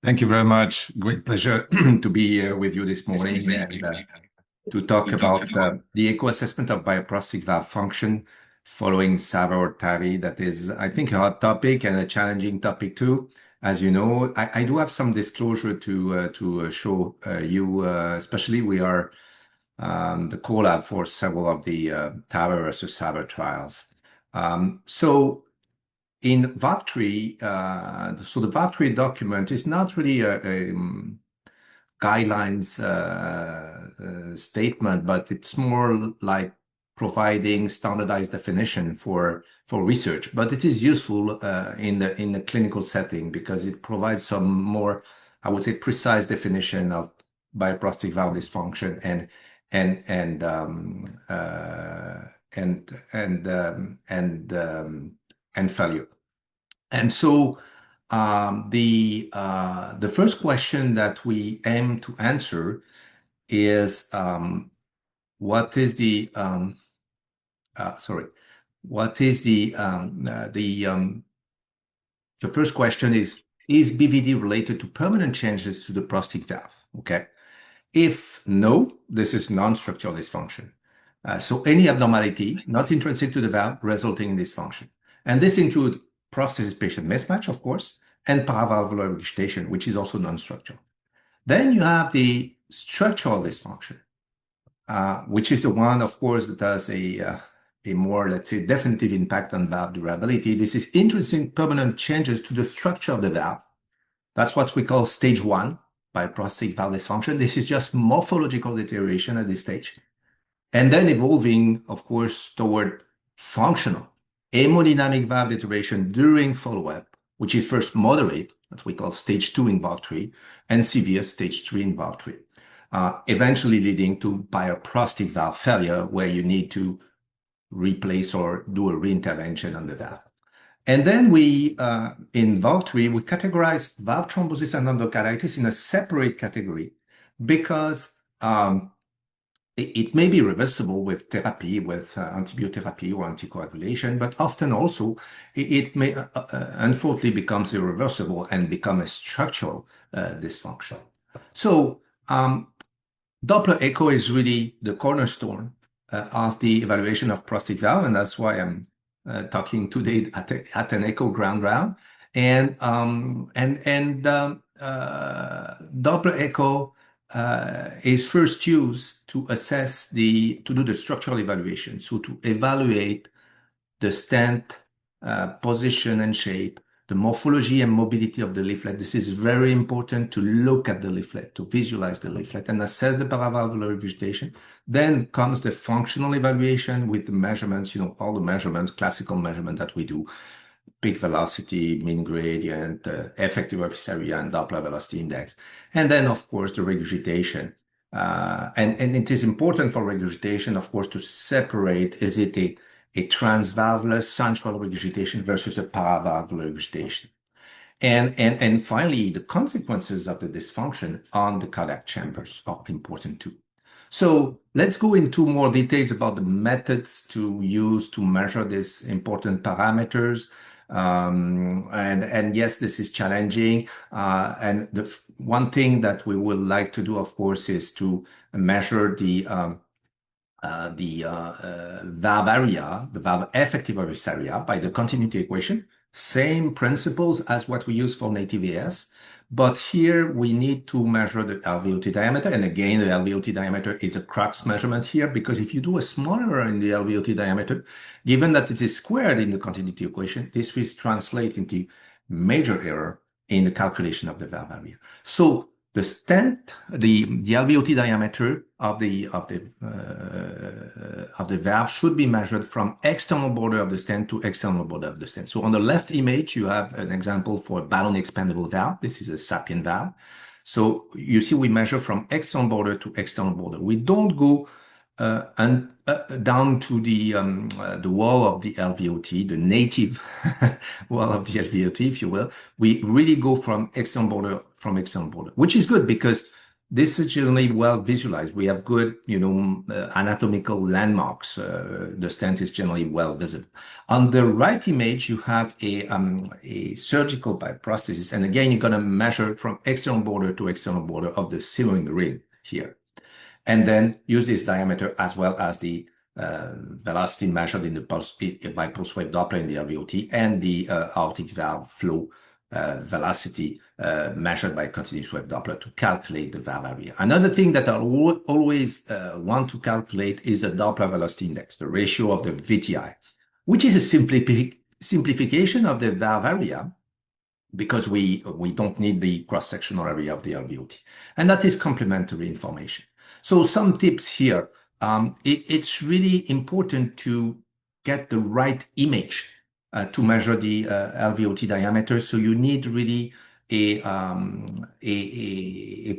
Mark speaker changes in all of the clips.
Speaker 1: Thank you very much. Great pleasure to be here with you this morning and to talk about the echo assessment of bioprosthetic valve function following SAVR or TAVI. That is, I think, a hot topic and a challenging topic too. As you know, I do have some disclosure to show you, especially we are the Corelab for several of the TAVR versus SAVR trials. So in VAC3, so the VAC3 document is not really a guidelines statement, but it's more like providing standardized definition for research. But it is useful in the clinical setting because it provides some more, I would say, precise definition of bioprosthetic valve dysfunction and failure. And so the first question that we aim to answer is what is the first question is BVD related to permanent changes to the prosthetic valve? Okay. If no, this is non-structural dysfunction. So any abnormality not intrinsic to the valve resulting in dysfunction. And this includes prosthesis-patient mismatch, of course, and paravalvular regurgitation, which is also non-structural. Then you have the structural dysfunction, which is the one, of course, that has a more, let's say, definitive impact on valve durability. This is intrinsic permanent changes to the structure of the valve. That's what we call stage 1 bioprosthetic valve dysfunction. This is just morphological deterioration at this stage. And then evolving, of course, toward functional hemodynamic valve deterioration during follow-up, which is first moderate, that we call stage 2 in VAC3, and severe stage 3 in VAC3, eventually leading to bioprosthetic valve failure, where you need to replace or do a reintervention on the valve. And then we, in VAC3, we categorize valve thrombosis and endocarditis in a separate category because it may be reversible with therapy, with antibiotic or anticoagulation, but often also it may unfortunately becomes irreversible and become a structural dysfunction. So Doppler echo is really the cornerstone of the evaluation of prosthetic valve, and that's why I'm talking today at an echo ground round. And Doppler echo is first used to assess to do the structural evaluation. So to evaluate the stent position and shape, the morphology and mobility of the leaflet. This is very important to look at the leaflet, to visualize the leaflet and assess the paravalvular regurgitation. Then comes the functional evaluation with the measurements, all the measurements, classical measurement that we do. Peak velocity, mean gradient, effective orifice area, and Doppler velocity index. And then, of course, the regurgitation. And it is important for regurgitation, of course, to separate, is it a transvalvular central regurgitation versus a paravalvular regurgitation. And finally, the consequences of the dysfunction on the cardiac chambers are important too. So let's go into more details about the methods to use to measure these important parameters. And yes, this is challenging. And the one thing that we would like to do, of course, is to measure the valve area, the valve effective orifice area by the continuity equation. Same principles as what we use for native AS. But here we need to measure the alveolar diameter. And again, the alveolar diameter is the crux measurement here, because if you do a smaller in the alveolar diameter, given that it is squared in the continuity equation, this will translate into major error in the calculation of the valve area. So the stent, the alveolar diameter of the valve should be measured from external border of the stent to external border of the stent. So on the left image, you have an example for a balloon expandable valve. This is a SAPIEN valve. So you see we measure from external border to external border. We don't go down to the wall of the LVOT, the native wall of the LVOT, if you will. We really go from external border, which is good because this is generally well visualized. We have good, anatomical landmarks. The stent is generally well visible. On the right image, you have a surgical bioprosthesis. And again, you're going to measure from external border to external border of the sewing ring here. And then use this diameter as well as the velocity measured in by pulse wave Doppler in the LVOT and the aortic valve flow velocity measured by continuous wave Doppler to calculate the valve area. Another thing that I always want to calculate is the Doppler velocity index, the ratio of the VTI, which is a simplification of the valve area because we don't need the cross-sectional area of the LVOT. And that is complementary information. So some tips here. It's really important to get the right image to measure the LVOT diameter. So you need really a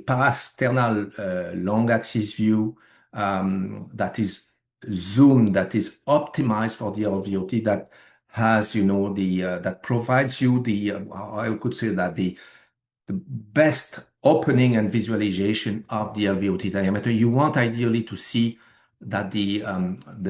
Speaker 1: parasternal long axis view that is zoomed, that is optimized for the LVOT, that has, that provides you I could say that the best opening and visualization of the LVOT diameter. You want ideally to see that the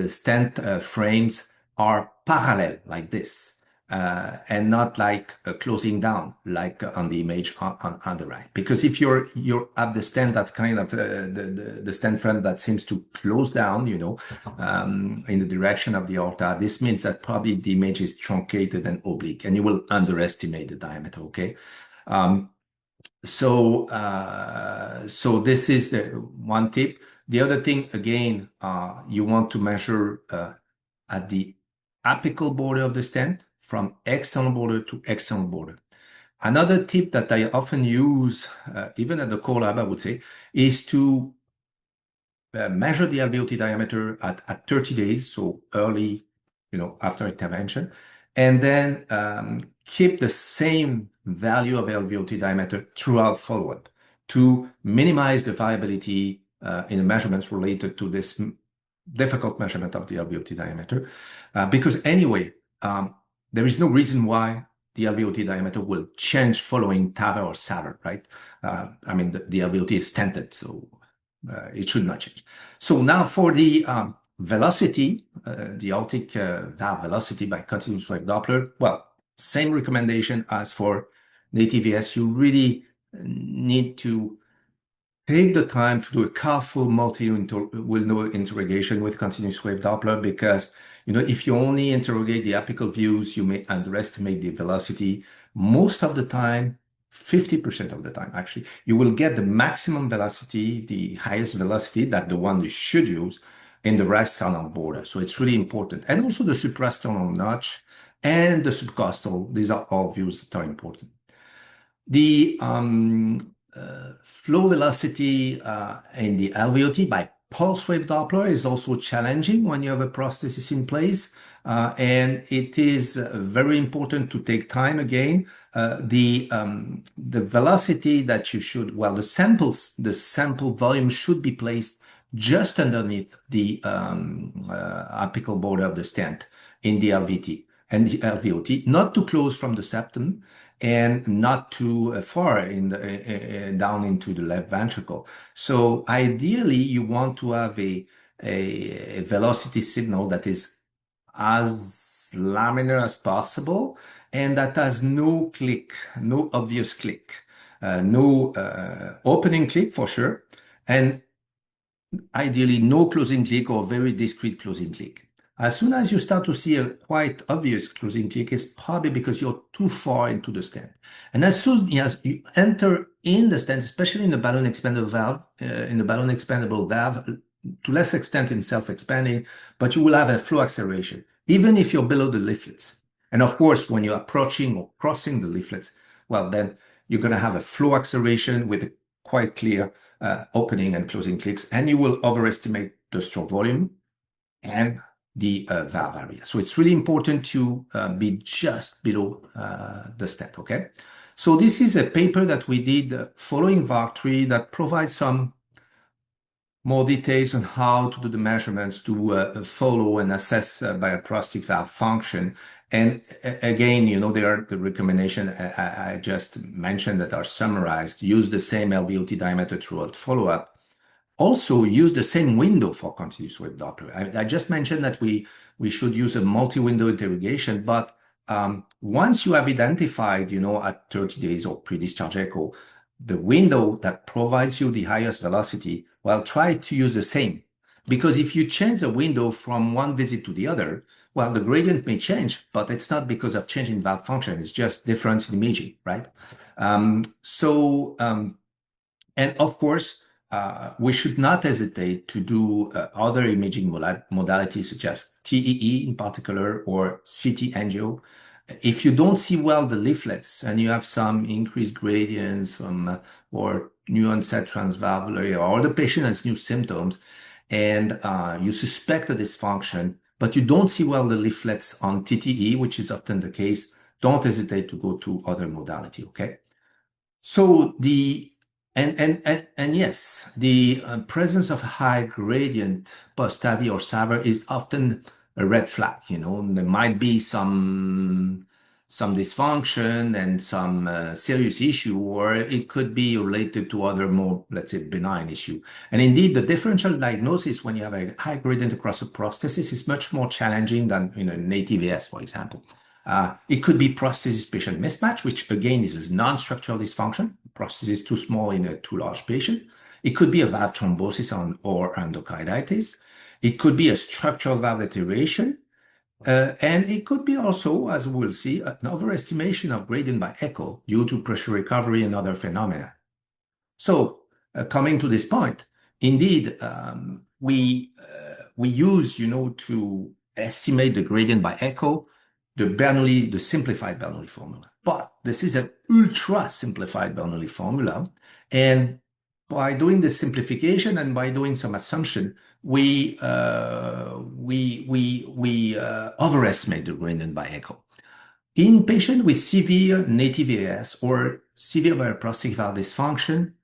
Speaker 1: stent frames are parallel like this, and not like closing down like on the image on the right. Because if you're at the stent that kind of the stent frame that seems to close down, in the direction of the aorta, this means that probably the image is truncated and oblique, and you will underestimate the diameter. Okay. So this is the one tip. The other thing, again, you want to measure at the apical border of the stent from external border to external border. Another tip that I often use, even at the Corelab, I would say, is to measure the LVOT diameter at 30 days, so early, after intervention, and then keep the same value of LVOT diameter throughout follow-up to minimize the variability in the measurements related to this difficult measurement of the LVOT diameter. Because anyway, there is no reason why the LVOT diameter will change following TAVI or SAVR, right? The LVOT is stented, so it should not change. So now for the velocity, the aortic valve velocity by continuous wave Doppler, well, same recommendation as for the TVS. You really need to take the time to do a careful multi-window interrogation with continuous wave Doppler, because if you only interrogate the apical views, you may underestimate the velocity. Most of the time, 50% of the time, actually, you will get the maximum velocity, the highest velocity, that the one you should use in the right sternal border. So it's really important. And also the suprasternal notch and the subcostal, these are all views that are important. The flow velocity in the LVOT by pulse wave Doppler is also challenging when you have a prosthesis in place. And it is very important to take time again. The velocity that you should, the sample volume should be placed just underneath the apical border of the stent in the LVT and the LVOT, not too close from the septum and not too far down into the left ventricle. So ideally, you want to have a velocity signal that is as laminar as possible and that has no click, no obvious click, no opening click for sure, and ideally no closing click or very discrete closing click. As soon as you start to see a quite obvious closing click, it's probably because you're too far into the stent. And as soon as you enter in the stent, especially in the balloon expandable valve, to less extent in self-expanding, but you will have a flow acceleration, even if you're below the leaflets. And of course, when you're approaching or crossing the leaflets, then you're going to have a flow acceleration with a quite clear opening and closing clicks, and you will overestimate the stroke volume and the valve area. So it's really important to be just below the stent, okay? So this is a paper that we did following VAR3 that provides some more details on how to do the measurements to follow and assess bioprosthetic valve function. And again, there are the recommendation I just mentioned that are summarized. Use the same LVOT diameter throughout follow-up. Also, use the same window for continuous wave Doppler. I just mentioned that we should use a multi-window interrogation, but once you have identified, at 30 days or pre-discharge echo, the window that provides you the highest velocity, well, try to use the same. Because if you change the window from one visit to the other, well, the gradient may change, but it's not because of change in valve function. It's just difference in imaging, right? And of course, we should not hesitate to do other imaging modalities such as TEE in particular or CT angio. If you don't see well the leaflets and you have some increased gradients or new onset transvalvular, or the patient has new symptoms and you suspect a dysfunction, but you don't see well the leaflets on TTE, which is often the case, don't hesitate to go to other modality, okay? So yes, the presence of high gradient post-TAVI or SAVR is often a red flag. There might be some dysfunction and some serious issue, or it could be related to other more, let's say, benign issue. And indeed, the differential diagnosis when you have a high gradient across a prosthesis is much more challenging than in an ATVS, for example. It could be prosthesis-patient mismatch, which again is a non-structural dysfunction. Prosthesis too small in a too large patient. It could be a valve thrombosis or endocarditis. It could be a structural valve deterioration. And it could be also, as we'll see, an overestimation of gradient by echo due to pressure recovery and other phenomena. So coming to this point, indeed, we use, to estimate the gradient by echo, the simplified Bernoulli formula. But this is an ultra simplified Bernoulli formula. And by doing the simplification and by doing some assumption, we overestimate the gradient by echo. In patients with severe native AS or severe bioprosthetic valve dysfunction,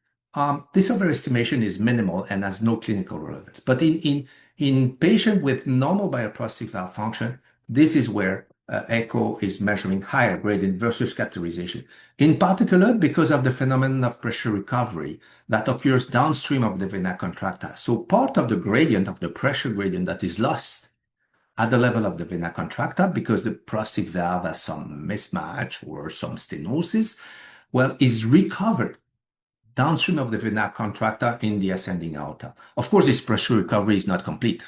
Speaker 1: this overestimation is minimal and has no clinical relevance. But in patients with normal bioprosthetic valve function, this is where echo is measuring higher gradient versus catheterization, in particular because of the phenomenon of pressure recovery that occurs downstream of the vena contracta. So part of the gradient of the pressure gradient that is lost at the level of the vena contracta because the prosthetic valve has some mismatch or some stenosis, well, is recovered downstream of the vena contracta in the ascending aorta. Of course, this pressure recovery is not complete,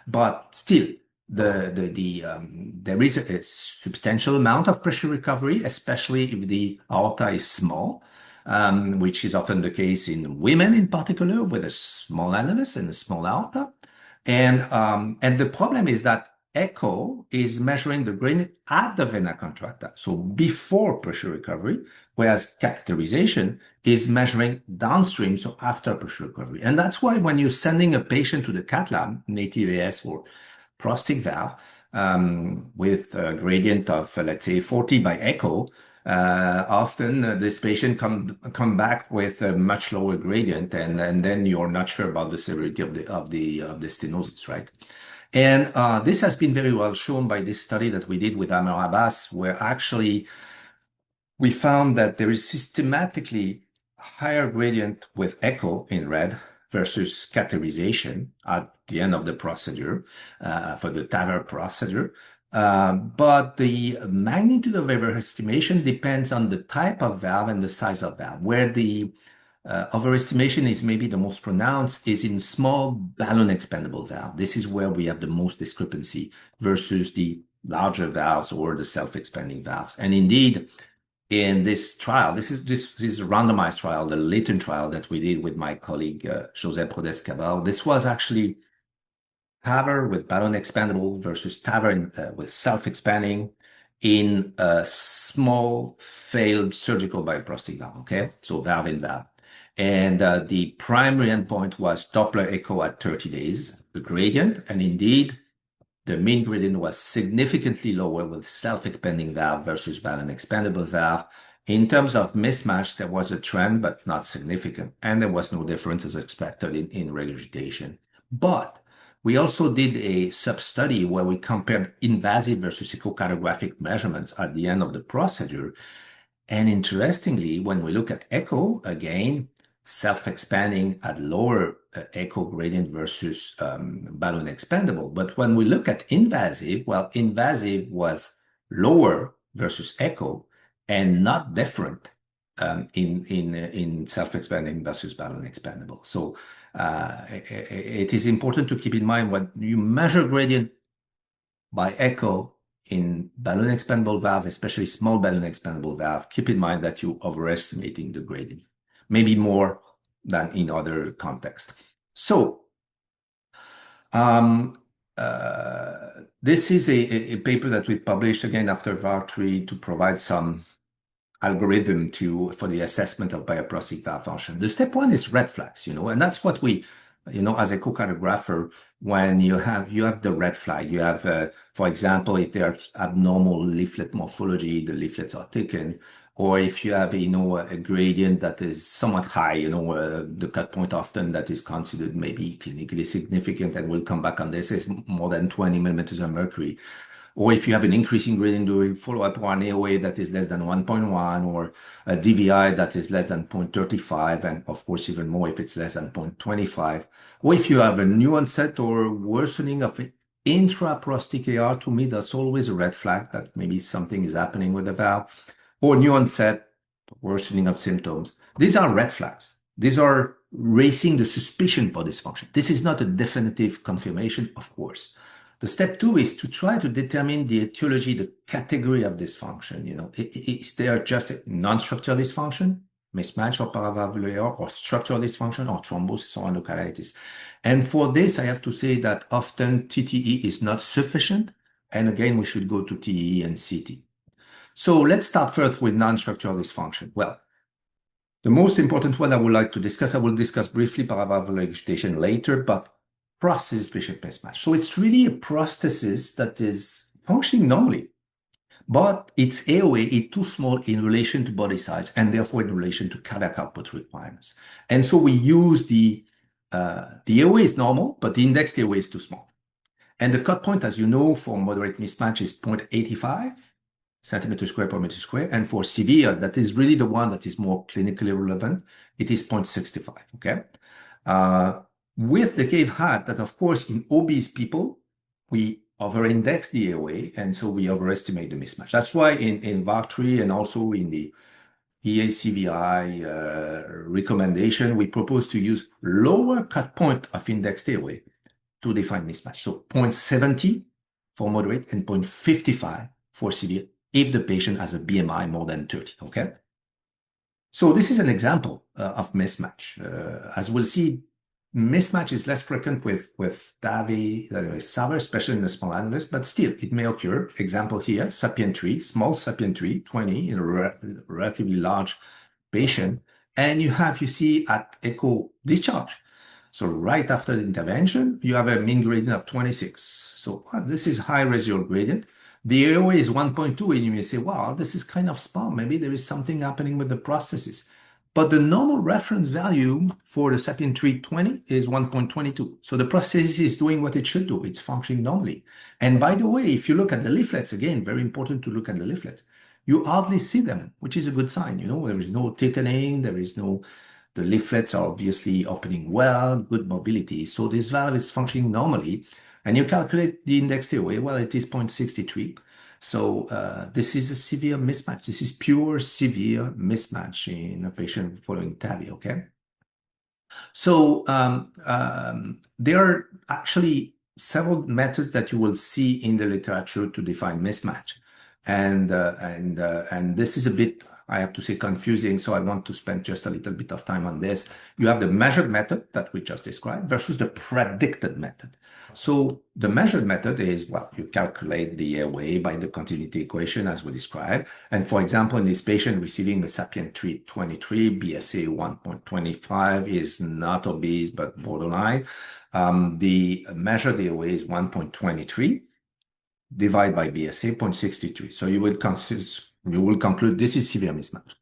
Speaker 1: but still, there is a substantial amount of pressure recovery, especially if the aorta is small, which is often the case in women in particular with a small annulus and a small aorta. And the problem is that echo is measuring the gradient at the vena contracta, so before pressure recovery, whereas catheterization is measuring downstream, so after pressure recovery. And that's why when you're sending a patient to the cath lab, native AS or prosthetic valve, with a gradient of, let's say, 40 by echo, often this patient come back with a much lower gradient, and then you're not sure about the severity of the stenosis, right? And this has been very well shown by this study that we did with Amar Abbas, where actually we found that there is systematically higher gradient with echo in red versus catheterization at the end of the procedure for the TAVR procedure. But the magnitude of overestimation depends on the type of valve and the size of valve. Where the overestimation is maybe the most pronounced is in small balloon expandable valve. This is where we have the most discrepancy versus the larger valves or the self-expanding valves. And indeed, in this trial, this is a randomized trial, the Leighton trial that we did with my colleague José Prodès-Cabal. This was actually TAVR with balloon expandable versus TAVR with self-expanding in a small failed surgical bioprosthetic valve, okay? So valve in valve. And the primary endpoint was Doppler echo at 30 days, the gradient, and indeed, the mean gradient was significantly lower with self-expanding valve versus balloon expandable valve. In terms of mismatch, there was a trend, but not significant, and there was no difference as expected in regurgitation. But We also did a sub-study where we compared invasive versus echocardiographic measurements at the end of the procedure. And interestingly, when we look at echo, again, self-expanding at lower echo gradient versus balloon expandable. But when we look at invasive, well, invasive was lower versus echo and not different in self-expanding versus balloon expandable. So it is important to keep in mind when you measure gradient by echo in balloon expandable valve, especially small balloon expandable valve, keep in mind that you're overestimating the gradient, maybe more than in other contexts. So this is a paper that we published again after VAR3 to provide some algorithm for the assessment of bioprosthetic valve function. The step one is red flags, and that's what we, as a echocardiographer, when you have the red flag, you have, for example, if there's abnormal leaflet morphology, the leaflets are thickened, or if you have, a gradient that is somewhat high, the cut point often that is considered maybe clinically significant, and we'll come back on this, is more than 20 millimeters of mercury. Or if you have an increasing gradient during follow-up or an AOA that is less than 1.1, or a DVI that is less than 0.35, and of course even more if it's less than 0.25, or if you have a new onset or worsening of intraprosthetic AR, to me that's always a red flag that maybe something is happening with the valve, or new onset, worsening of symptoms. These are red flags. These are raising the suspicion for dysfunction. This is not a definitive confirmation, of course. The step two is to try to determine the etiology, the category of dysfunction. Is there just a non-structural dysfunction, mismatch or paravalvular, or structural dysfunction, or thrombosis or endocarditis? And for this, I have to say that often TTE is not sufficient. And again, we should go to TEE and CT. So let's start first with non-structural dysfunction. Well, the most important one I would like to discuss, I will discuss briefly paravalvular regurgitation later, but prosthesis-patient mismatch. So it's really a prosthesis that is functioning normally, but its AOA is too small in relation to body size and therefore in relation to cardiac output requirements. And so we use the AOA is normal, but the index AOA is too small. And the cut point, as you know, for moderate mismatch is 0.85 centimeters square per meter square. And for severe, that is really the one that is more clinically relevant, it is 0.65, okay? With the caveat that, of course, in obese people, we over-index the AOA, and so we overestimate the mismatch. That's why in VAR3 and also in the EACVI recommendation, we propose to use lower cut point of index AOA to define mismatch. So 0.70 for moderate and 0.55 for severe if the patient has a BMI more than 30, okay? So this is an example of mismatch. As we'll see, mismatch is less frequent with TAVI, SAVR, especially in the small annulus, but still it may occur. Example here, SAPIEN 3, small SAPIEN 3, 20 in a relatively large patient. And you see at echo discharge. So right after the intervention, you have a mean gradient of 26. So this is high residual gradient. The AOA is 1.2, and you may say, wow, this is kind of small. Maybe there is something happening with the prosthesis. But the normal reference value for the SAPIEN 320 is 1.22. So the prosthesis is doing what it should do. It's functioning normally. And by the way, if you look at the leaflets, again, very important to look at the leaflets, you hardly see them, which is a good sign. There is no thickening, the leaflets are obviously opening well, good mobility. So this valve is functioning normally. And you calculate the index AOA, well, it is 0.63. So this is a severe mismatch. This is pure severe mismatch in a patient following TAVI, okay? So there are actually several methods that you will see in the literature to define mismatch. And this is a bit, I have to say, confusing, so I want to spend just a little bit of time on this. You have the measured method that we just described versus the predicted method. So the measured method is, well, you calculate the AOA by the continuity equation as we described. And for example, in this patient receiving the SAPIEN 323, BSA 1.25 is not obese, but borderline. The measured AOA is 1.23. Divide by BSA 0.63. So you will conclude this is severe mismatch.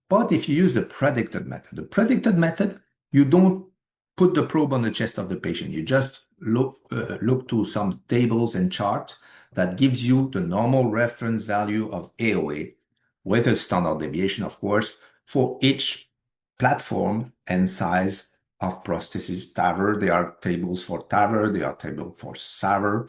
Speaker 1: But if you use the predicted method, you don't put the probe on the chest of the patient. You just look to some tables and charts that gives you the normal reference value of AOA with a standard deviation, of course, for each platform and size of prosthesis TAVR. There are tables for TAVR, there are tables for SAVR.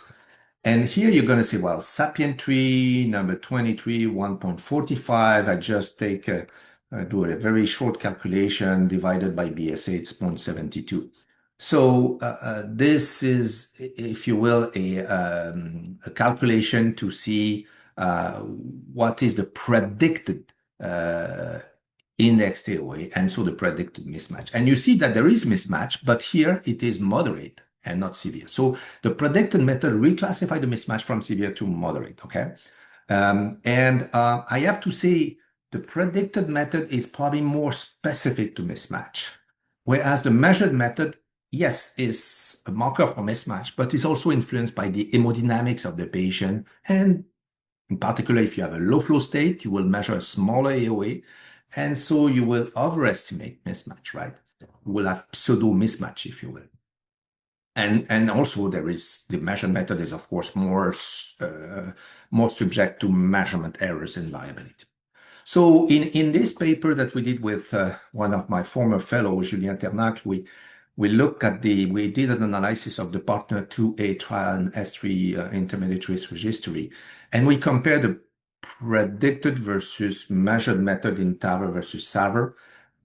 Speaker 1: And here you're going to say, well, Sapien 3, number 23, 1.45. I just do a very short calculation divided by BSA, it's 0.72. So this is, if you will, a calculation to see what is the predicted index AOA, and so the predicted mismatch. And you see that there is mismatch, but here it is moderate and not severe. So the predicted method reclassify the mismatch from severe to moderate, okay? I have to say the predicted method is probably more specific to mismatch, whereas the measured method, yes, is a marker for mismatch, but is also influenced by the hemodynamics of the patient. And in particular, if you have a low flow state, you will measure a smaller AOA, and so you will overestimate mismatch, right? You will have pseudo mismatch, if you will. And also there is the measurement method is of course more subject to measurement errors and variability. So in this paper that we did with one of my former fellows, Julien Ternac, we did an analysis of the partner 2A trial and S3 intermediate risk registry, and we compared the predicted versus measured method in TAVR versus SAVR.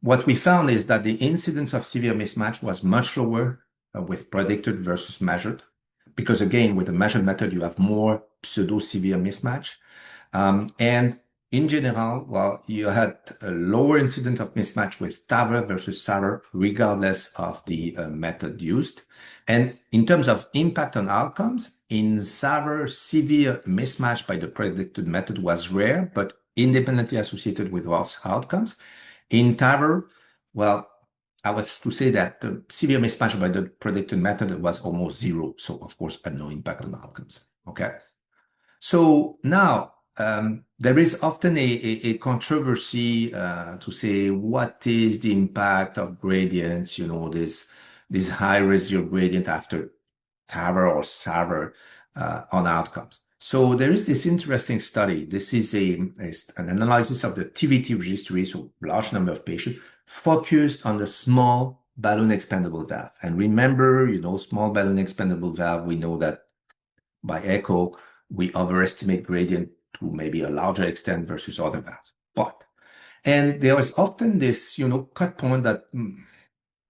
Speaker 1: What we found is that the incidence of severe mismatch was much lower with predicted versus measured, because again, with the measured method, you have more pseudo-severe mismatch. And in general, well, you had a lower incidence of mismatch with TAVR versus SAVR, regardless of the method used. And in terms of impact on outcomes, in SAVR, severe mismatch by the predicted method was rare, but independently associated with worse outcomes. In TAVR, well, I was to say that the severe mismatch by the predicted method was almost zero. So, of course, had no impact on outcomes. Okay. So now, there is often a controversy to say what is the impact of gradients, this high residual gradient after TAVR or SAVR on outcomes. So there is this interesting study. This is an analysis of the TVT registry, so large number of patients, focused on the small balloon expandable valve. And remember, small balloon expandable valve, we know that by echo, we overestimate gradient to maybe a larger extent versus other valves. And there is often this, cut point that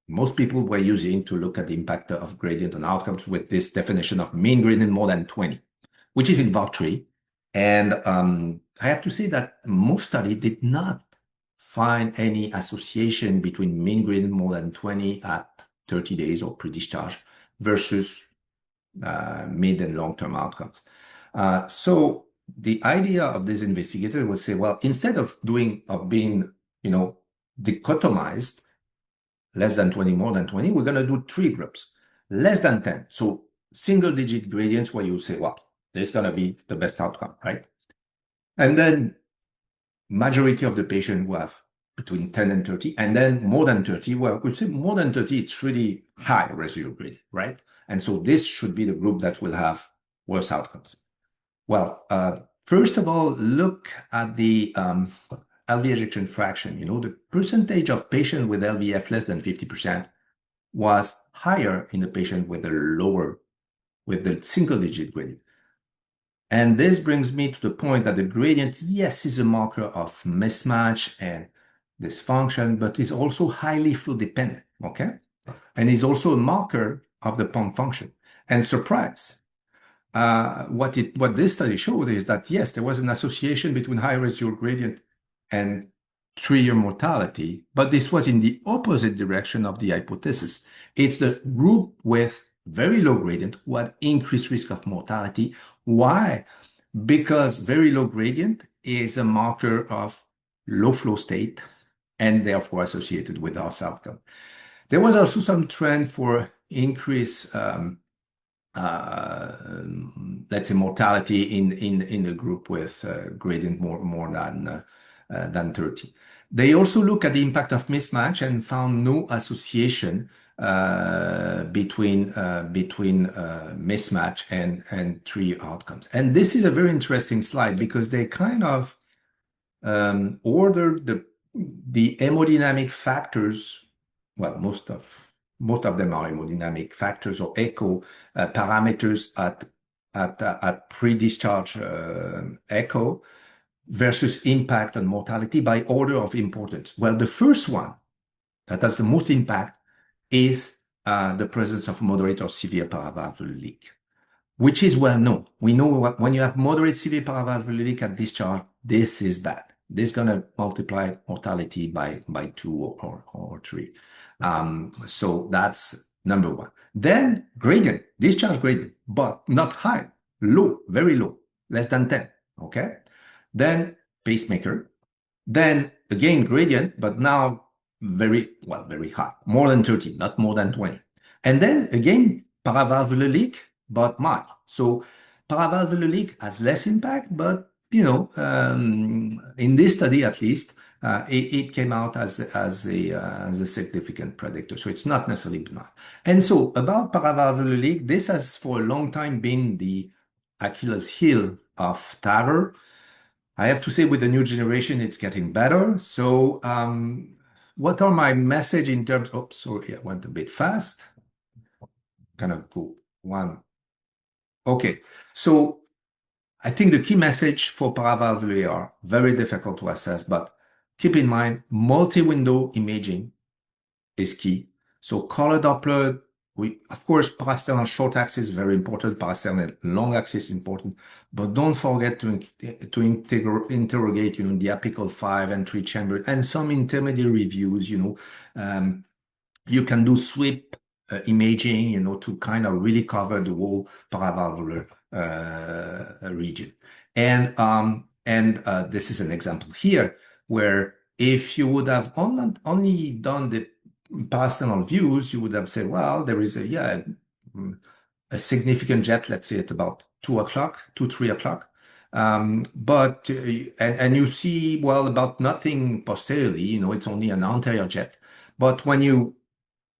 Speaker 1: most people were using to look at the impact of gradient on outcomes with this definition of mean gradient more than 20, which is in VAR3. And I have to say that most studies did not find any association between mean gradient more than 20 at 30 days or pre-discharge versus mid and long-term outcomes. So the idea of this investigator was say, well, instead of being, dichotomized, less than 20, more than 20, we're going to do 3 groups, less than 10. So single digit gradients where you say, well, this is going to be the best outcome, right? And then majority of the patients who have between 10 and 30, and then more than 30, well, we say more than 30, it's really high residual gradient, right? And so this should be the group that will have worse outcomes. Well, first of all, look at the LV ejection fraction. The percentage of patients with LVF less than 50% was higher in the patient with the single-digit gradient. And this brings me to the point that the gradient, yes, is a marker of mismatch and dysfunction, but is also highly flow dependent, okay? And is also a marker of the pump function. And surprise, what this study showed is that, yes, there was an association between high residual gradient and 3-year mortality, but this was in the opposite direction of the hypothesis. It's the group with very low gradient who had increased risk of mortality. Why? Because very low gradient is a marker of low flow state and therefore associated with worse outcome. There was also some trend for increased let's say mortality in the group with gradient more than than 30. They also look at the impact of mismatch and found no association between mismatch and three outcomes. And this is a very interesting slide because they kind of ordered the hemodynamic factors. Well, most of them are hemodynamic factors or echo parameters at pre-discharge echo versus impact on mortality by order of importance. Well, the first one that has the most impact is the presence of moderate or severe paravalvular leak, which is well known. We know when you have moderate severe paravalvular leak at discharge, this is bad. This is going to multiply mortality by 2 or 3. So that's number one. Then gradient, discharge gradient, but not high, low, very low, less than 10. Okay. Then pacemaker. Then again gradient, but now very high, more than 30, not more than 20. And then again paravalvular leak, but mild. So paravalvular leak has less impact, but in this study at least, it came out as a significant predictor. So it's not necessarily benign. And so about paravalvular leak, this has for a long time been the Achilles heel of TAVR. I have to say with the new generation, it's getting better. So what are my message in terms of, sorry, I went a bit fast. Kind of go one. Okay, so I think the key message for paravalvular are very difficult to assess, but keep in mind, multi-window imaging is key. So color Doppler, of course, parasternal short axis is very important, parasternal long axis is important, but don't forget to interrogate, the apical 5 and 3 chamber and some intermediary views, you can do sweep imaging, to kind of really cover the whole paravalvular region. And this is an example here where if you would have only done the parasternal views, you would have said, well, there is a significant jet, let's say at about 2 o'clock, 3 o'clock. But you see, well, about nothing posteriorly, it's only an anterior jet. But when you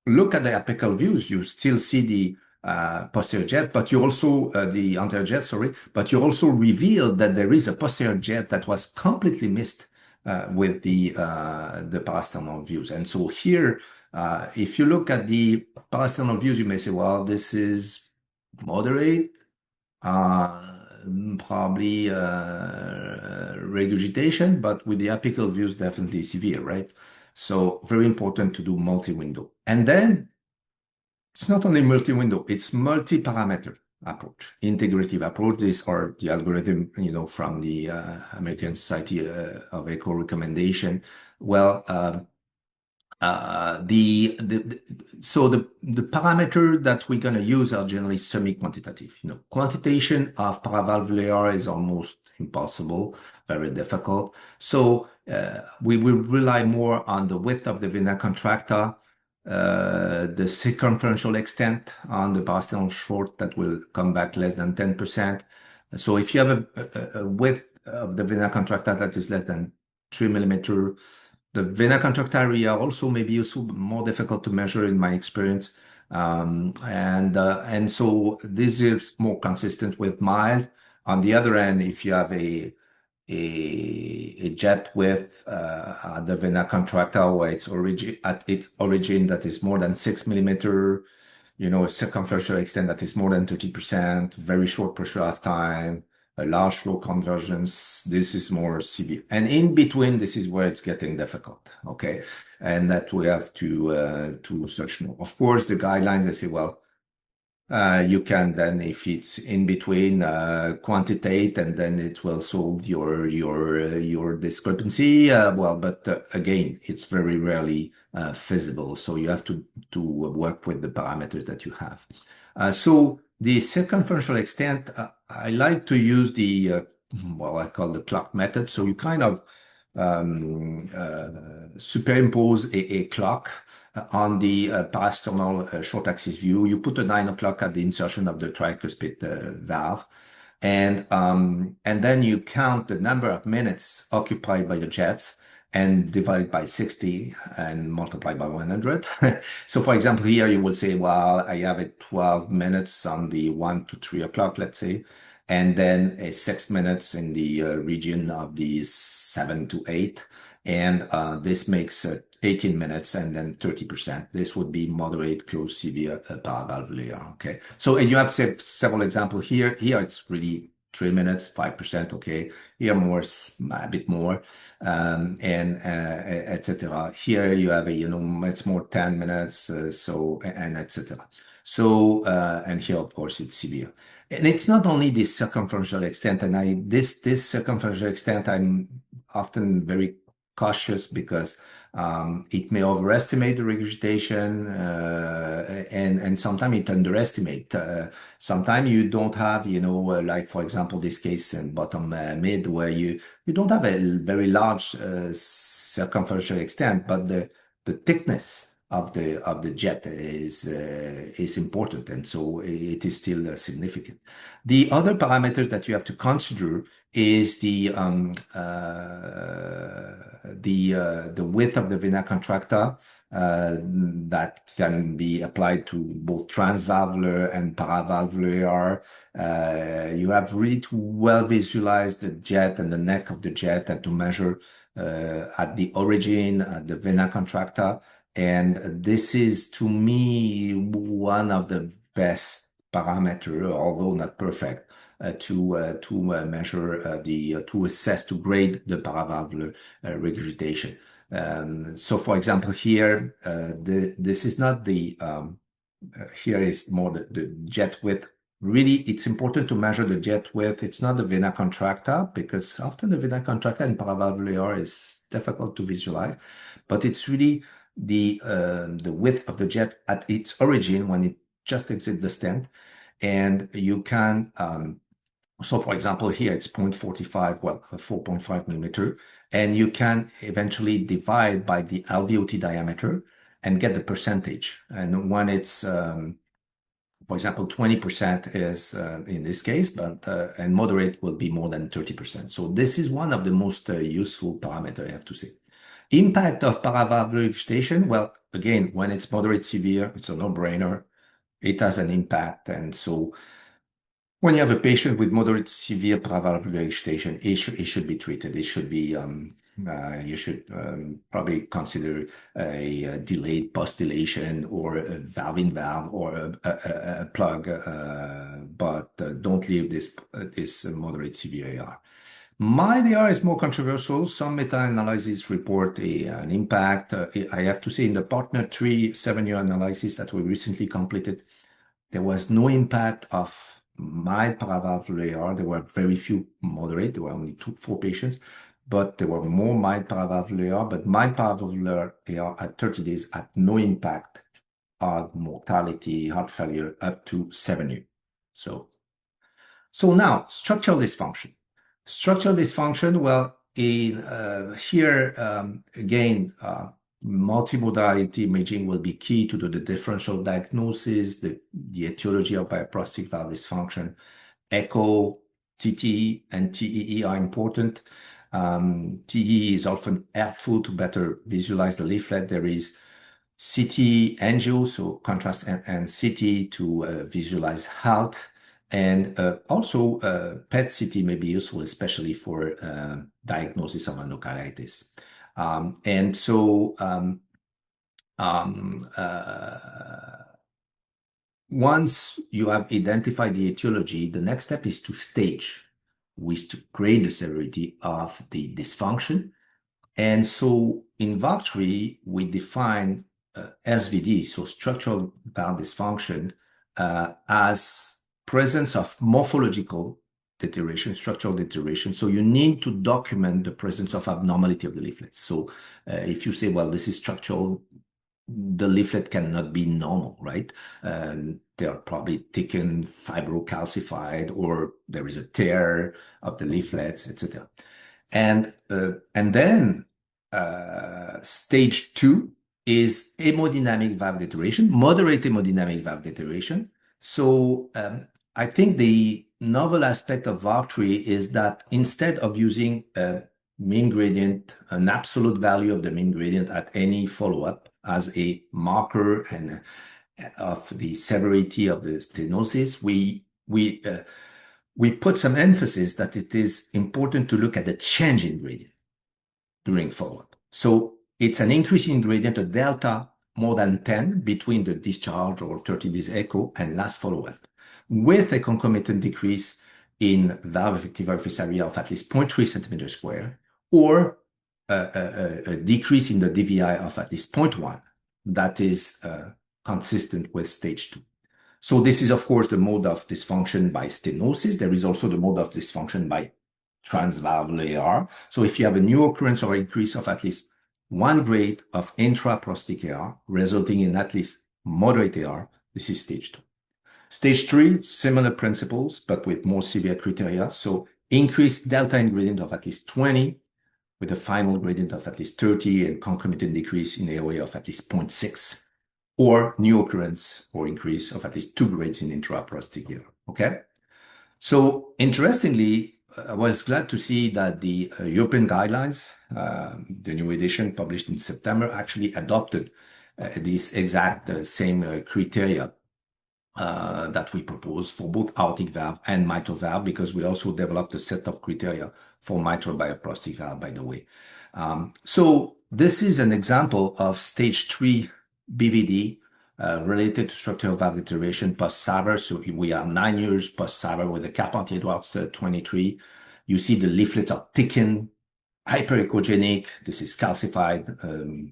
Speaker 1: look at the apical views, you still see the posterior jet, but you also the anterior jet, sorry, but you also reveal that there is a posterior jet that was completely missed with the parasternal views. And so here, if you look at the parasternal views, you may say, well, this is moderate, probably regurgitation, but with the apical views, definitely severe, right? So very important to do multi-window. And then it's not only multi-window, it's multi-parameter approach, integrative approach. These are the algorithm, from the American Society of Echo recommendation. Well, so the parameter that we're going to use are generally semi-quantitative. Quantitation of paravalvular is almost impossible, very difficult. So we will rely more on the width of the vena contracta, the circumferential extent on the parasternal short that will come back less than 10%. So if you have a width of the vena contracta that is less than 3 millimeter, the vena contracta area also may be also more difficult to measure in my experience. And so this is more consistent with mild. On the other end, if you have a jet width at the vena contracta where its origin that is more than 6 millimeter, a circumferential extent that is more than 30%, very short pressure of time, a large flow convergence, this is more severe. And in between, this is where it's getting difficult, okay? And that we have to search more. Of course, the guidelines, they say, well, you can then, if it's in between, quantitate, and then it will solve your discrepancy. But again, it's very rarely feasible. So you have to work with the parameters that you have. So the circumferential extent, I like to use the I call the clock method. So you kind of superimpose a clock on the parasternal short axis view. You put a 9 o'clock at the insertion of the tricuspid valve. And then you count the number of minutes occupied by the jets and divide it by 60 and multiply by 100. So for example, here you will say, well, I have it 12 minutes on the 1 to 3 o'clock, let's say, and then 6 minutes in the region of the 7 to 8. And this makes 18 minutes and then 30%. This would be moderate, close, severe paravalvular. Okay. So and you have several examples here. Here it's really 3 minutes, 5%. Okay. Here more, a bit more, and etc. Here you have it's more 10 minutes. So and etc. So and here of course it's severe. And it's not only the circumferential extent, and this circumferential extent I'm often very cautious because it may overestimate the regurgitation and sometimes it underestimate. Sometimes you don't have, like for example, this case in bottom mid where you don't have a very large circumferential extent, but the thickness of the jet is important, and so it is still significant. The other parameters that you have to consider is the width of the vena contracta that can be applied to both transvalvular and paravalvular. You have really to well visualize the jet and the neck of the jet and to measure at the origin, at the vena contracta. And this is, to me, one of the best parameter, although not perfect, to measure to assess, to grade the paravalvular regurgitation. So, for example, here, this is not the here is more the jet width. Really, it's important to measure the jet width. It's not the vena contracta, because often the vena contracta in paravalvular is difficult to visualize, but it's really the width of the jet at its origin when it just exits the stent. And you can, so for example, here it's 0.45, well, 4.5 millimeter, and you can eventually divide by the alveoli diameter and get the percentage. And when it's, for example, 20% is in this case, but and moderate will be more than 30%. So this is one of the most useful parameters, I have to say. Impact of paravalvular regurgitation, well, again, when it's moderate severe, it's a no-brainer. It has an impact. And so when you have a patient with moderate severe paravalvular regurgitation, it should be treated. It should be, you should probably consider a delayed post-dilation or a valve-in-valve or a plug, but don't leave this moderate severe AR. Mild AR is more controversial. Some meta-analyses report an impact. I have to say, in the partner 3 7-year analysis that we recently completed, there was no impact of mild paravalvular AR. There were very few moderate. There were only 4 patients, but there were more mild paravalvular AR. But mild paravalvular AR at 30 days had no impact on mortality, heart failure up to 7 years. So now, structural dysfunction. Structural dysfunction, well, here, again, multi-modality imaging will be key to do the differential diagnosis, the etiology of bioprosthetic valve dysfunction. Echo, TTE, and TEE are important. TEE is often helpful to better visualize the leaflet. There is CT angio, so contrast and CT to visualize health. And also PET CT may be useful, especially for diagnosis of endocarditis. And so once you have identified the etiology, the next step is to stage, with to grade the severity of the dysfunction. And so in VAR3, we define SVD, so structural valve dysfunction, as presence of morphological deterioration, structural deterioration. So you need to document the presence of abnormality of the leaflets. So if you say, well, this is structural, the leaflet cannot be normal, right? They are probably thickened, fibrocalcified, or there is a tear of the leaflets, etc. And then stage 2 is hemodynamic valve deterioration, moderate hemodynamic valve deterioration. So I think the novel aspect of valve-3 is that instead of using a mean gradient, an absolute value of the mean gradient at any follow-up as a marker and of the severity of the stenosis, we put some emphasis that it is important to look at the change in gradient during follow-up. So it's an increase in gradient, a delta more than 10 between the discharge or 30 days echo and last follow-up, with a concomitant decrease in valve effective orifice area of at least 0.3 centimeters square, or a decrease in the DVI of at least 0.1. That is consistent with stage 2. So this is, of course, the mode of dysfunction by stenosis. There is also the mode of dysfunction by transvalvular AR. So if you have a new occurrence or increase of at least 1 grade of intraprosthetic AR, resulting in at least moderate AR, this is stage 2. Stage 3, similar principles, but with more severe criteria. So increased delta in gradient of at least 20, with a final gradient of at least 30 and concomitant decrease in AOA of at least 0.6, or new occurrence or increase of at least 2 grades in intraprosthetic AR. Okay? So interestingly, I was glad to see that the European guidelines, the new edition published in September, actually adopted these exact same criteria that we propose for both aortic valve and mitral valve, because we also developed a set of criteria for mitral bioprosthetic valve, by the way. So this is an example of stage 3 BVD related to structural valve deterioration post-SAVR. So we are 9 years post-SAVR with the Carpentier-Edwards 23. You see the leaflets are thickened, hyperechogenic. This is calcified,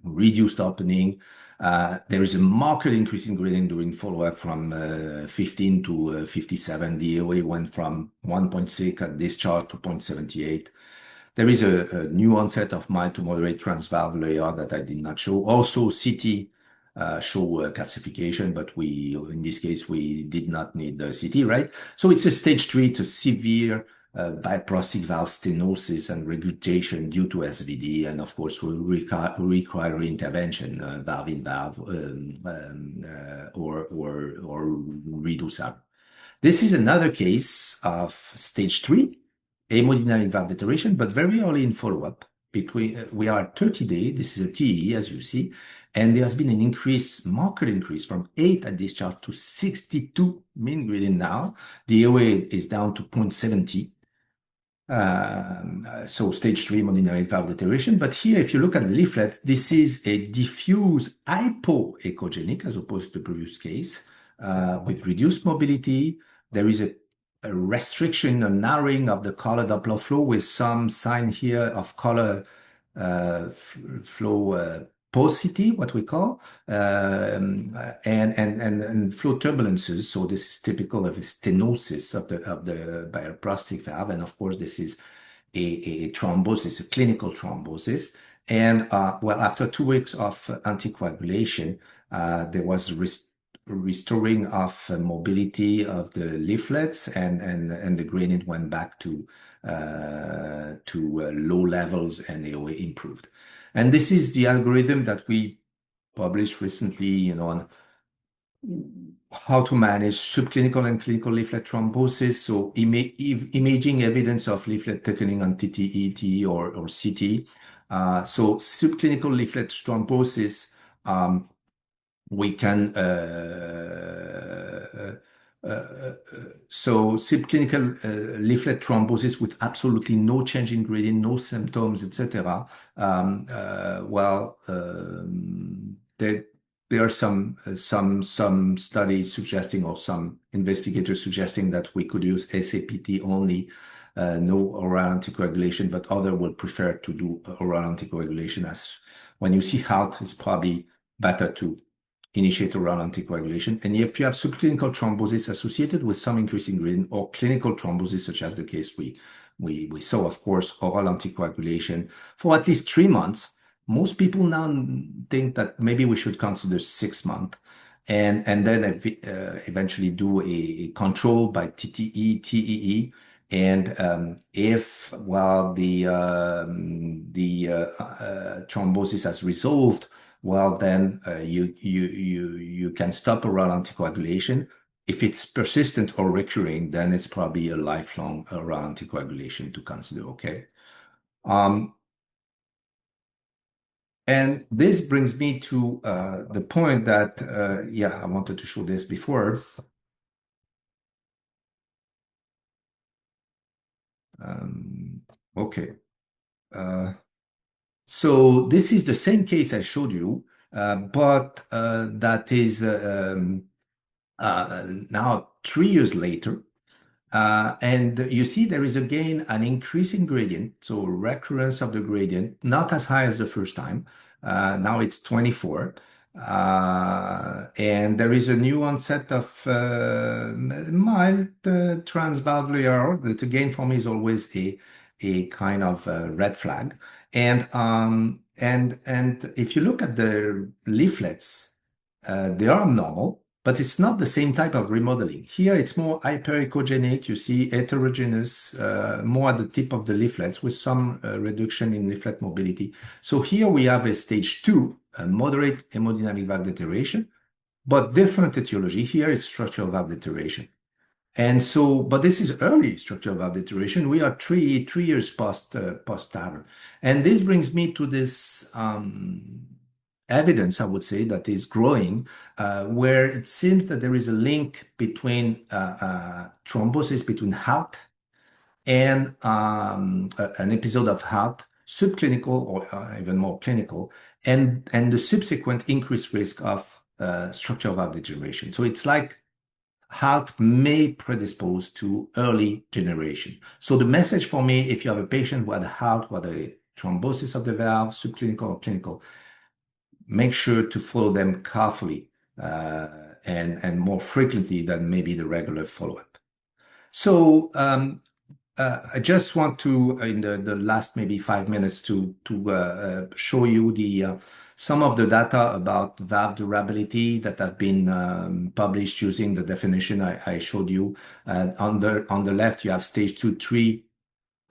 Speaker 1: reduced opening. There is a marked increase in gradient during follow-up from 15 to 57. The AOA went from 1.6 at discharge to 0.78. There is a new onset of mild to moderate transvalvular AR that I did not show. Also, CT show calcification, but in this case, we did not need the CT, right? So it's a stage 3 to severe bioprosthetic valve stenosis and regurgitation due to SVD, and of course will require intervention, valve in valve, or redo SAVR. This is another case of stage 3 hemodynamic valve deterioration, but very early in follow-up. We are at 30 days. This is a TE, as you see, and there has been an marked increase from 8 at discharge to 62 mean gradient now. The AOA is down to 0.70. So stage 3 hemodynamic valve deterioration. But here, if you look at the leaflet, this is a diffuse hypoechogenic as opposed to the previous case, with reduced mobility. There is a restriction, a narrowing of the color Doppler flow with some sign here of color flow paucity, what we call, and flow turbulences. So this is typical of a stenosis of the bioprosthetic valve, and of course this is a thrombosis, a clinical thrombosis. And well, after 2 weeks of anticoagulation, there was restoring of mobility of the leaflets, and the gradient went back to low levels, and AOA improved. And this is the algorithm that we published recently, on how to manage subclinical and clinical leaflet thrombosis. So imaging evidence of leaflet thickening on TTE, TE, or CT. So subclinical leaflet thrombosis, we can so subclinical leaflet thrombosis with absolutely no change in gradient, no symptoms, etc. There are some studies suggesting, or some investigators suggesting, that we could use SAPT only, no oral anticoagulation, but others will prefer to do oral anticoagulation, as when you see heart, it's probably better to initiate oral anticoagulation. And if you have subclinical thrombosis associated with some increase in gradient, or clinical thrombosis, such as the case we saw, of course, oral anticoagulation for at least 3 months. Most people now think that maybe we should consider 6 months, and then eventually do a control by TTE, TEE. And if, well, the thrombosis has resolved, well, then you can stop oral anticoagulation. If it's persistent or recurring, then it's probably a lifelong anticoagulation to consider, okay? And this brings me to the point that, I wanted to show this before. Okay. So this is the same case I showed you, but that is now 3 years later. And you see there is again an increasing gradient, so recurrence of the gradient, not as high as the first time. Now it's 24. And there is a new onset of mild transvalvular that again for me is always a kind of red flag. And if you look at the leaflets, they are normal, but it's not the same type of remodeling. Here, it's more hyperechogenic. You see heterogeneous, more at the tip of the leaflets with some reduction in leaflet mobility. So here we have a stage 2, a moderate hemodynamic valve deterioration, but different etiology. Here it's structural valve deterioration. And so, but this is early structural valve deterioration. We are three years post TAVR. And this brings me to this evidence, I would say, that is growing, where it seems that there is a link between thrombosis between heart and an episode of heart, subclinical or even more clinical, and the subsequent increased risk of structural valve degeneration. So it's like heart may predispose to early generation. So the message for me, if you have a patient who had a heart, who had a thrombosis of the valve, subclinical or clinical, make sure to follow them carefully and more frequently than maybe the regular follow-up. So I just want to, in the last maybe 5 minutes, to show you some of the data about valve durability that have been published using the definition I showed you. On the left, you have stage 2, 3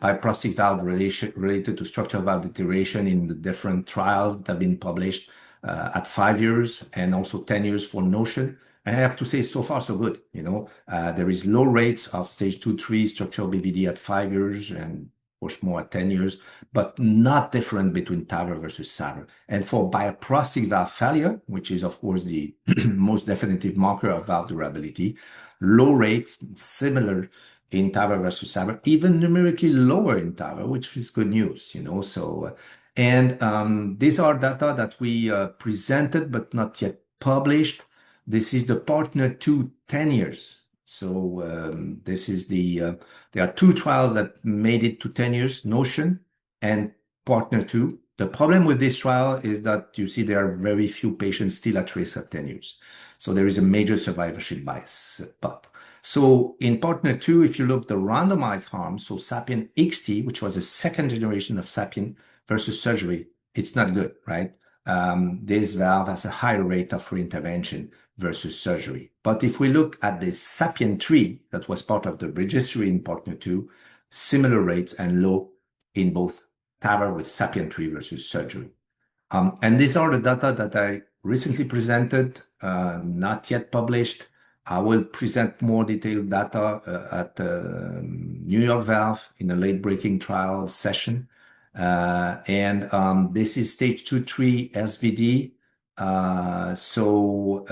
Speaker 1: bioprosthetic valve related to structural valve deterioration in the different trials that have been published at 5 years and also 10 years for Notion. And I have to say, so far, so good. There is low rates of stage 2, 3 structural BVD at 5 years and much more at 10 years, but not different between TAVR versus SAVR. And for bioprosthetic valve failure, which is, of course, the most definitive marker of valve durability, low rates, similar in TAVR versus SAVR, even numerically lower in TAVR, which is good news, So, and these are data that we presented but not yet published. This is the partner 2 10 years. So this is there are 2 trials that made it to 10 years, Notion and partner 2. The problem with this trial is that you see there are very few patients still at risk at 10 years. So there is a major survivorship bias. So in partner 2, if you look the randomized arm, so SAPIEN XT, which was a second generation of SAPIEN versus surgery, it's not good, right? This valve has a higher rate of reintervention versus surgery. But if we look at the SAPIEN 3, that was part of the registry in partner 2, similar rates and low in both TAVR with SAPIEN 3 versus surgery. And these are the data that I recently presented, not yet published. I will present more detailed data at the New York Valve in a late-breaking trial session. And this is stage 2, 3 SVD. So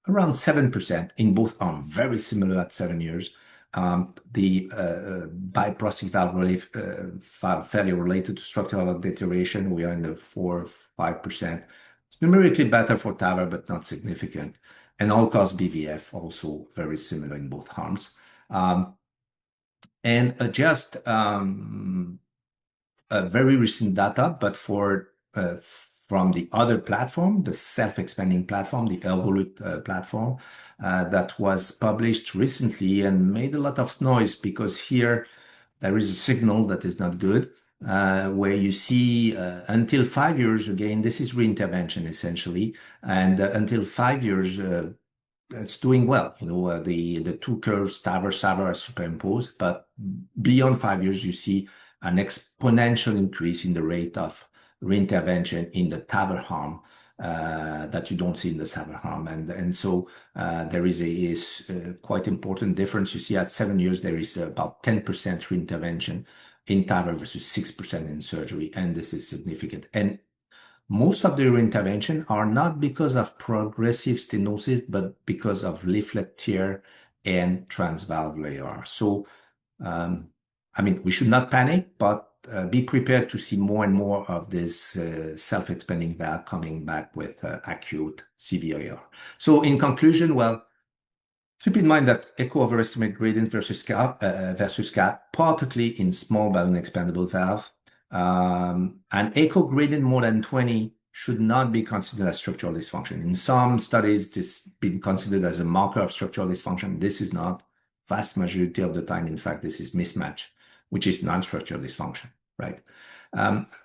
Speaker 1: around 7% in both arms, very similar at 7 years. The bioprosthetic valve failure related to structural valve deterioration, we are in the 4-5%. It's numerically better for TAVR, but not significant. And all-cause BVF also very similar in both arms. And just very recent data, but from the other platform, the self-expanding platform, the Evolut platform, that was published recently and made a lot of noise because here there is a signal that is not good, where you see until 5 years, again, this is reintervention essentially, and until 5 years, it's doing well. The 2 curves, TAVR, SAVR are superimposed, but beyond 5 years, you see an exponential increase in the rate of reintervention in the TAVR arm that you don't see in the SAVR arm. And so there is a quite important difference. You see at 7 years, there is about 10% reintervention in TAVR versus 6% in surgery. And this is significant. And most of the reintervention are not because of progressive stenosis, but because of leaflet tear and transvalvular. So, I mean, we should not panic, but be prepared to see more and more of this self-expanding valve coming back with acute CVR. So in conclusion, well, keep in mind that echo overestimate gradient versus cap, particularly in small balloon expandable valve. An echo gradient more than 20 should not be considered as structural dysfunction. In some studies, this has been considered as a marker of structural dysfunction. This is not. Vast majority of the time, in fact, this is mismatch, which is non-structural dysfunction, right?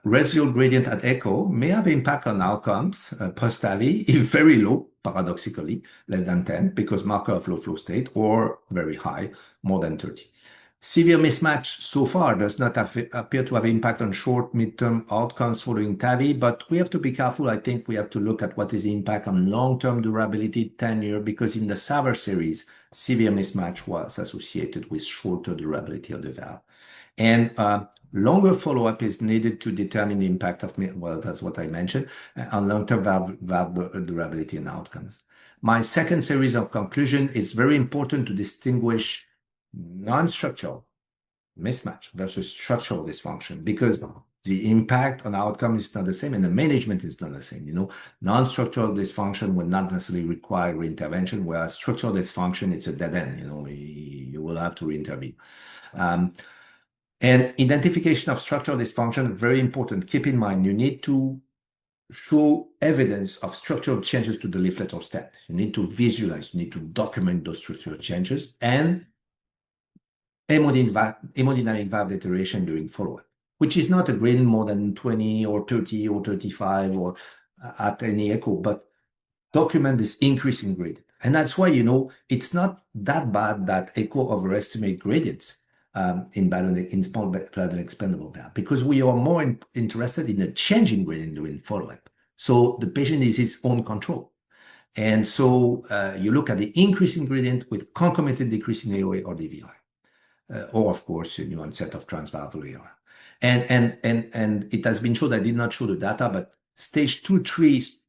Speaker 1: Residual gradient at echo may have impact on outcomes post-TAVI if very low, paradoxically, less than 10, because marker of low flow state, or very high, more than 30. Severe mismatch so far does not appear to have impact on short, midterm outcomes following TAVI, but we have to be careful. I think we have to look at what is the impact on long-term durability, 10-year, because in the SAVR series, severe mismatch was associated with shorter durability of the valve. And longer follow-up is needed to determine the impact of, well, that's what I mentioned, on long-term valve durability and outcomes. My second series of conclusion is very important to distinguish non-structural mismatch versus structural dysfunction, because the impact on outcome is not the same and the management is not the same. You know, non-structural dysfunction will not necessarily require intervention, whereas structural dysfunction, it's a dead end. You know, you will have to reintervene. And identification of structural dysfunction, very important. Keep in mind, you need to show evidence of structural changes to the leaflet or stent. You need to visualize, you need to document those structural changes, and hemodynamic valve deterioration during follow-up, which is not a gradient more than 20 or 30 or 35 or at any echo, but document this increase in gradient. And that's why, you know, it's not that bad that echo overestimate gradients in small balloon expandable valve, because we are more interested in the change in gradient during follow-up. So the patient is his own control. And so you look at the increase in gradient with concomitant decrease in AOA or DVI. Or of course, a new onset of transvalvular. And it has been shown, I did not show the data, but stage 2-3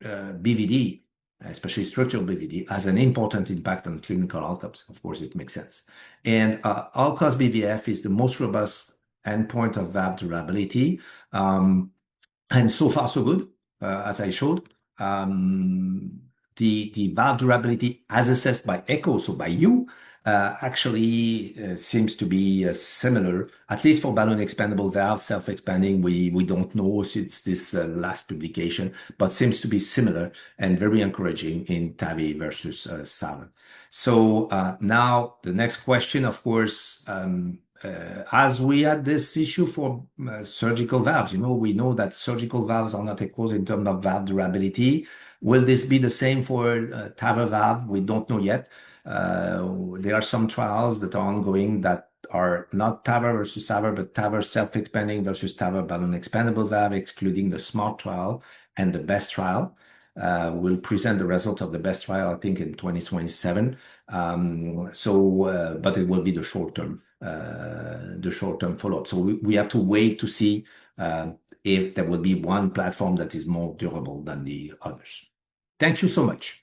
Speaker 1: BVD, especially structural BVD, has an important impact on clinical outcomes. Of course, it makes sense. And all-cause BVF is the most robust endpoint of valve durability. And so far, so good, as I showed. The valve durability as assessed by echo, so by you, actually seems to be similar, at least for balloon expandable valve, self-expanding. We don't know since this last publication, but seems to be similar and very encouraging in TAVI versus SAVR. So now the next question, of course, as we had this issue for surgical valves, you know, we know that surgical valves are not equal in terms of valve durability. Will this be the same for TAVR valve? We don't know yet. There are some trials that are ongoing that are not TAVR versus SAVR, but TAVR self-expanding versus TAVR balloon expandable valve, excluding the SMART trial and the BEST trial. We'll present the results of the BEST trial, I think, in 2027. But it will be the short-term follow-up. So we have to wait to see if there will be one platform that is more durable than the others. Thank you so much.